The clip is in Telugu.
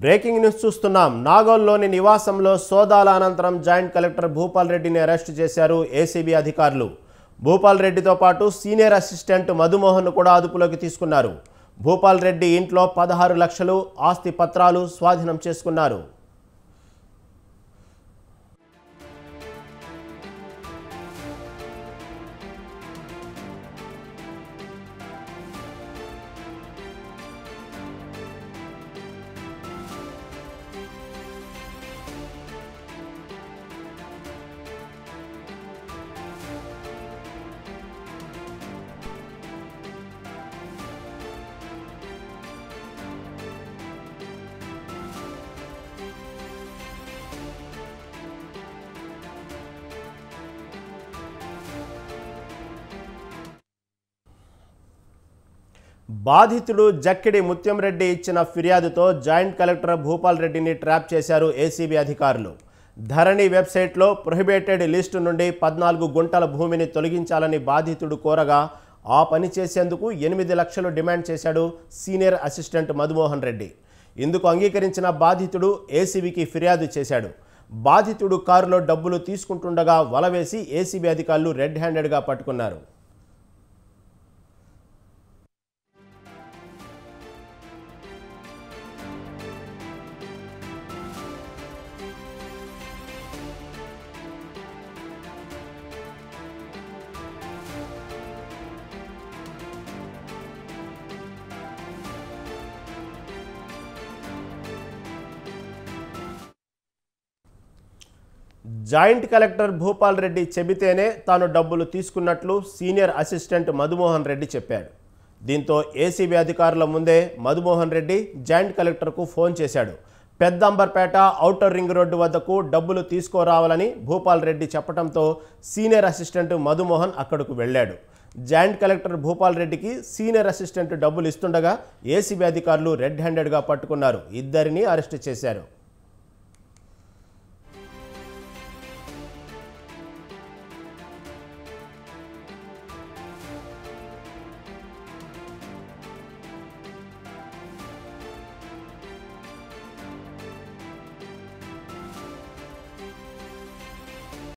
బ్రేకింగ్ న్యూస్ చూస్తున్నాం. నాగోల్లోని నివాసంలో సోదాల అనంతరం జాయింట్ కలెక్టర్ భూపాల్ రెడ్డిని అరెస్ట్ చేశారు ఏసీబీ అధికారులు. భూపాల్ రెడ్డితో పాటు సీనియర్ అసిస్టెంట్ మధుమోహన్ను కూడా అదుపులోకి తీసుకున్నారు. భూపాల్ రెడ్డి ఇంట్లో 16 లక్షలు ఆస్తి పత్రాలు స్వాధీనం చేసుకున్నారు. బాధితుడు జక్కిడి ముత్యం రెడ్డి ఇచ్చిన ఫిర్యాదుతో జాయింట్ కలెక్టర్ భూపాల్ రెడ్డిని ట్రాప్ చేశారు ఏసీబీ అధికారులు. ధరణి వెబ్సైట్లో ప్రొహిబిటెడ్ లిస్టు నుండి 14 గుంటల భూమిని తొలగించాలని బాధితుడు కోరగా ఆ పని చేసేందుకు 8 లక్షలు డిమాండ్ చేశాడు సీనియర్ అసిస్టెంట్ మధుమోహన్ రెడ్డి. ఇందుకు అంగీకరించిన బాధితుడు ఏసీబీకి ఫిర్యాదు చేశాడు. బాధితుడు కారులో డబ్బులు తీసుకుంటుండగా వలవేసి ఏసీబీ అధికారులు రెడ్ హ్యాండెడ్గా పట్టుకున్నారు. జాయింట్ కలెక్టర్ భూపాల్ రెడ్డి చెబితేనే తాను డబ్బులు తీసుకున్నట్లు సీనియర్ అసిస్టెంట్ మధుమోహన్ రెడ్డి చెప్పాడు. దీంతో ఏసీబీ అధికారుల ముందే మధుమోహన్ రెడ్డి జాయింట్ కలెక్టర్కు ఫోన్ చేశాడు. పెద్దంబర్పేట ఔటర్ రింగ్ రోడ్డు వద్దకు డబ్బులు తీసుకురావాలని భూపాల్ రెడ్డి చెప్పడంతో సీనియర్ అసిస్టెంట్ మధుమోహన్ అక్కడకు వెళ్ళాడు. జాయింట్ కలెక్టర్ భూపాల్ రెడ్డికి సీనియర్ అసిస్టెంట్ డబ్బులు ఇస్తుండగా ఏసీబీ అధికారులు రెడ్ హ్యాండెడ్గా పట్టుకున్నారు. ఇద్దరిని అరెస్టు చేశారు.